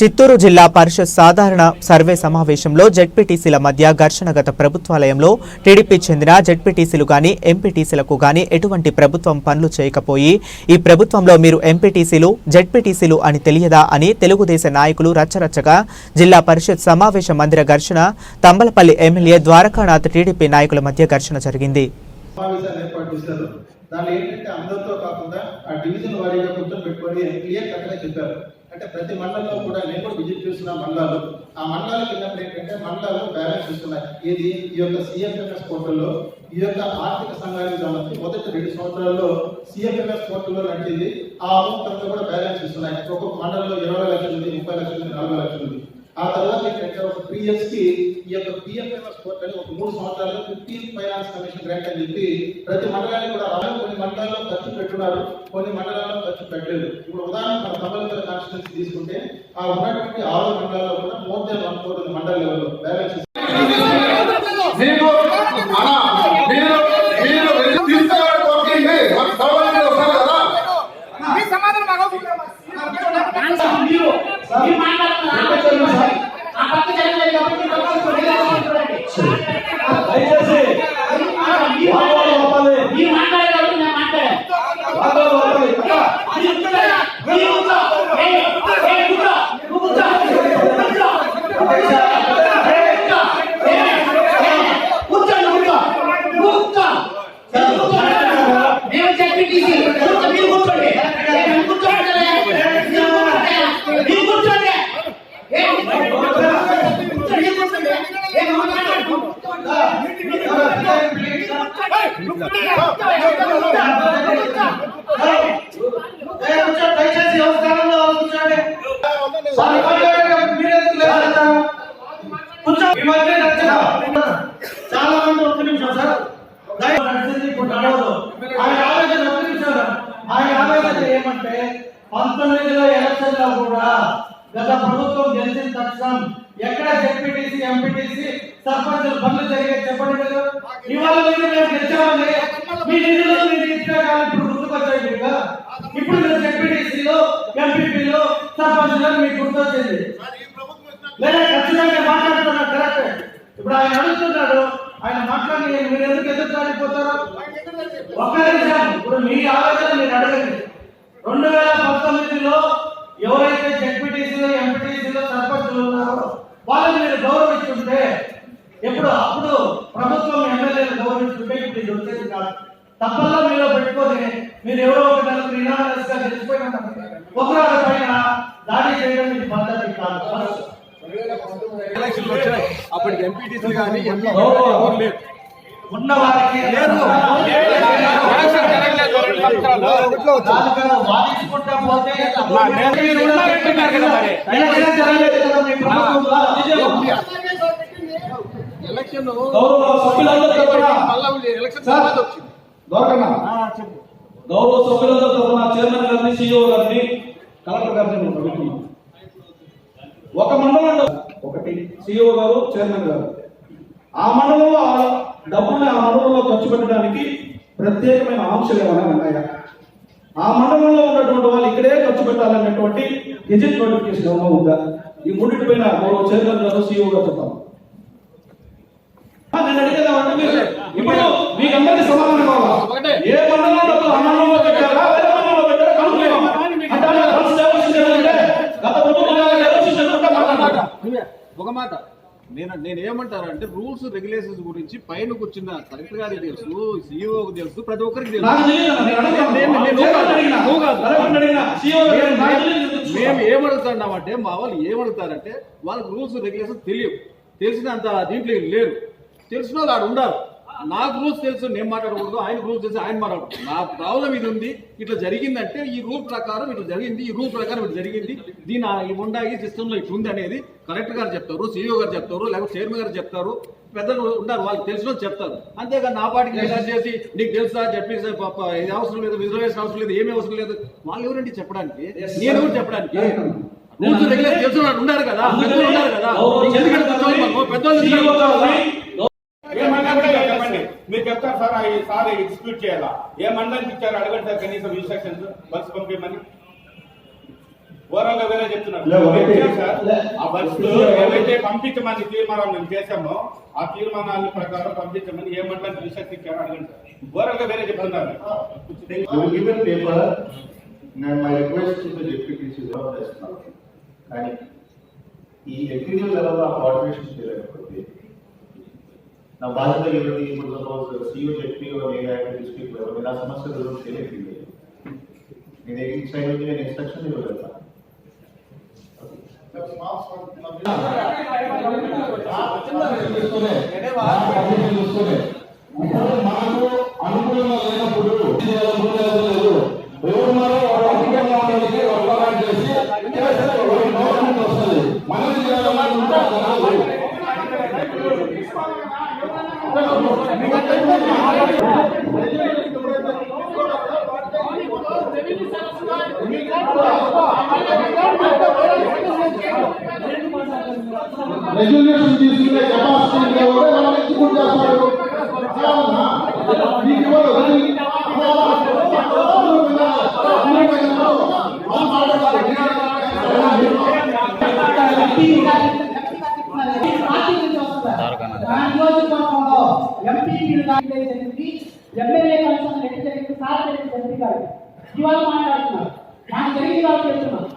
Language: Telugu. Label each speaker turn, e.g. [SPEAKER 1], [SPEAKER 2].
[SPEAKER 1] చిత్తూరు జిల్లా పరిషత్ సాధారణ సర్వే సమావేశంలో జెడ్పీటీసీల మధ్య ఘర్షణ గత ప్రభుత్వాలయంలో టీడీపీ చెందిన జెడ్పీటీసీలు గాని ఎంపీటీసీలకు గాని ఎటువంటి ప్రభుత్వం పనులు చేయకపోయి ఈ ప్రభుత్వంలో మీరు ఎంపీటీసీలు జెడ్పీటీసీలు అని తెలియదా అని తెలుగుదేశం నాయకులు రచ్చరచ్చగా జిల్లా పరిషత్ సమావేశ మందిర ఘర్షణ తంబలపల్లి ఎమ్మెల్యే ద్వారకానాథ్ టీడీపీ నాయకుల మధ్య ఘర్షణ జరిగింది.
[SPEAKER 2] దాని ఏంటంటే అందరితో కాకుండా ఆ డివిజన్ వారీగా కూర్చొని క్లియర్ కట్గా చెప్పారు. అంటే ప్రతి మండలంలో కూడా నేను కూడా విజిట్ చేస్తున్న మండలాలు ఆ మండలాలకు వెళ్ళినప్పుడు ఏంటంటే మండలాలు బ్యాలెన్స్ ఇస్తున్నాయి. ఇది ఈ యొక్క సిఎఫ్ఎంఎస్ పోర్టల్లో ఈ యొక్క ఆర్థిక సంఘానికి సంబంధించి మొదటి 2 సంవత్సరాల్లో సిఎఫ్ఎంఎస్ పోర్టల్లో నడిచింది. ఆ అమౌంట్ అంతా కూడా బ్యాలెన్స్ ఇస్తున్నాయి. ఒక్కొక్క మండలంలో 20 లక్షలు ఉంది, 30 లక్షలు ఉంది, 40 లక్షలు ఉంది. ఆ తర్వాత ఏంటంటే ఒక 3 years కి ఈ యొక్క పిఎఫ్ఎంఎస్ పోర్ట్ అని ఒక 3 సంవత్సరాల్లో 15 ఫైనాన్స్ కమిషన్ గ్రాంట్ అని చెప్పి ప్రతి మండలానికి కూడా కొన్ని మండలాల్లో ఖర్చు పెట్టున్నారు, కొన్ని మండలాల్లో ఖర్చు పెట్టలేదు. ఇప్పుడు ఉదాహరణ మన తంబలపల్లి కాన్స్టిట్యున్సీ తీసుకుంటే ఆ ఉన్నటువంటి 6 మండలాల్లో కూడా మోర్ దెన్ 1 crore మండల లెవెల్లో బ్యాలెన్స్ చాలా మంది ఒక్క నిమిషం సార్ ఆవేదన ఏమంటే 19లో ఎలక్షన్లో కూడా గత ప్రభుత్వం గెలిచిన తక్షణం ఎక్కడ జెడ్పీటీసీ ఎంపీటీసీ సర్పంచులు పనులు జరిగే చెప్పండి కదా. ఇవాళ మీరు గెలిచామని మీ నిధులు మీరు ఇచ్చే కానీ ఇప్పుడు గుర్తుకొచ్చాయి కదా. ఇప్పుడు మీరు జెడ్పీటీసీలో ఎంపీపీలో సర్పంచులను మీకు గుర్తొచ్చింది లేదా ఖచ్చితంగా మాట్లాడుతున్నారు కరెక్ట్. ఇప్పుడు ఆయన అడుగుతున్నాడు, ఆయన మాట్లాడి మీరు ఎందుకు ఎదుర్కొనిపోతారు? ఒక్క నిమిషం, ఇప్పుడు మీ ఆలోచన మీరు అడగండి. 2019లో ఎవరైతే జెడ్పీటీసీలో ఎంపీటీసీలో సర్పంచులు ఉన్నారో వాళ్ళని మీరు గౌరవించుంటే అప్పుడు ప్రభుత్వం ఎమ్మెల్యేలు గౌరవించుంటే ఇప్పుడు ఇది వచ్చేది కాదు. తప్పల్లో మీలో పెట్టుకొని మీరు ఎవరో ఒక నెలకు రినామస్ గా గెలిచిపోయిన ఒకరి పైన దాడి చేయడం ఇది పద్ధతి కాదు.
[SPEAKER 3] అప్పటికి ఎంపీటీసీ కానీ
[SPEAKER 2] ఉన్న వారికి వాదించుకుంటా పోతే
[SPEAKER 3] ఎలక్షన్
[SPEAKER 4] గౌరవ సభ్యులందరూ తరఫున చైర్మన్ గారిని సిఇఓ గారిని కలెక్టర్ గారిని అడుగుతున్నాం. ఒక మండలంలో ఒకటి సిఇఓ గారు చైర్మన్ గారు ఆ మండలంలో డబ్బుల్ని ఆ మండలంలో ఖర్చు పెట్టడానికి ప్రత్యేకమైన ఆంక్షలు ఏమైనా ఉన్నాయా? ఆ మండలంలో ఉన్నటువంటి వాళ్ళు ఇక్కడే ఖర్చు పెట్టాలనేటువంటి గెజెట్ నోటిఫికేషన్ ఏమైనా ఉందా? ఈ మూడింటి పైన గౌరవ చైర్మన్ గారు సిఇఓ గారు చెప్తాం. నేను అడిగేదామంటే మీరు ఇప్పుడు మీకు అందరికీ సమాధానం కావాలా? ఏ మండలంలో డబ్బులు ఆ మండలంలో పెట్టారా వేరే మండలంలో పెట్టారా
[SPEAKER 3] ఒక మాట నేను ఏమంటారంటే రూల్స్ రెగ్యులేషన్స్ గురించి పైన కూర్చున్న కలెక్టర్ గారికి తెలుసు, సిఇఓ తెలుసు, ప్రతి ఒక్కరికి తెలుసు. మేము ఏమడుగుతున్నామంటే మా వాళ్ళు ఏమడుగుతారంటే వాళ్ళకి రూల్స్ రెగ్యులేషన్స్ తెలియవు, తెలిసినంత దీంట్లో లేరు. తెలిసిన వాళ్ళు ఆడు ఉండాలి. నాకు రూల్స్ తెలుసు, నేను మాట్లాడకూడదు, ఆయన రూల్స్ తెలుసు, ఆయన మాట్లాడకూడదు. నా ప్రాబ్లం ఇది ఉంది, ఇట్లా జరిగిందంటే ఈ రూల్ ప్రకారం ఇట్లా జరిగింది, ఈ రూల్ ప్రకారం ఇట్లా జరిగింది, దీని ఉండాలి సిస్టంలో ఇట్లా ఉంది అనేది కలెక్టర్ గారు చెప్తారు, సిఇఓ గారు చెప్తారు, లేకపోతే చైర్మన్ గారు చెప్తారు, పెద్దలు ఉంటారు, వాళ్ళకి తెలిసిన చెప్తారు. అంతేగాని నా పాటికి డిసైడ్ చేసి నీకు తెలుసా చెప్పేసి ఇది అవసరం లేదు, రిజర్వేషన్ అవసరం లేదు, ఏమీ అవసరం లేదు, వాళ్ళు ఎవరండి చెప్పడానికి? నేను ఎవరు చెప్పడానికి? రూల్స్ రెగ్యులేషన్ తెలిసిన వాళ్ళు ఉన్నారు కదా, పెద్దలు ఉన్నారు కదా, పెద్దలు
[SPEAKER 5] మీరు చెప్తారు సార్ సార్ ఎగ్జిక్యూట్ చేయాలా? ఏ మండలానికి ఇచ్చారు అడగండి సార్, కనీసం ఇన్స్ట్రక్షన్స్ బస్ పంపించమని. ఘోరంగా వేరే చెప్తున్నారు.
[SPEAKER 4] లే, ఒకటి.
[SPEAKER 5] సార్,
[SPEAKER 4] లే.
[SPEAKER 5] ఆ బస్సులో ఏవైతే పంపించమని తీర్మానం మేము చేశామో ఆ తీర్మానాల ప్రకారం పంపించమని ఏ మండలం రిసెప్ట్ ఇచ్చారో అడగండి సార్. ఘోరంగా వేరే చెప్తున్నారు.
[SPEAKER 6] You will give a paper, and my request to the deputy is చేస్తున్నాను. కానీ ఈ ఎగ్జిక్యూటివ్ లెవెల్ ఆ కోఆర్డినేషన్ చేయలేకపోతే నా బాధ్యత ఏమిటి? ఇప్పుడు సపోజ్ సిఓ చెప్పి డిస్ట్రిక్ట్ లెవెల్ మీద ఆ సమస్య గురించి తెలియదు. నేను ఈ సైడ్ నుంచి నేను ఇన్స్ట్రక్షన్ ఇవ్వగలుగుతాను.
[SPEAKER 7] మనకు అనుకూలంగా లేనప్పుడు ఎవరున్నారో వాళ్ళు అనుకూలంగా ఉండడానికి ఒక్కరాని చేసి గవర్నమెంట్ వస్తుంది. మనం చేయాలని ఉంటారు. రెగ్యులేషన్ తీసుకునే కెపాసిటీ మనం ఎగ్జిక్యూట్ చేస్తారు.
[SPEAKER 8] ఎమ్మెల్యే కన్సర్న్ లెటర్ జరిగింది సార్ జరిగింది గారు ఇవాళ మాట్లాడుతున్నారు నాకు జరిగింది వాళ్ళు చెప్తున్నారు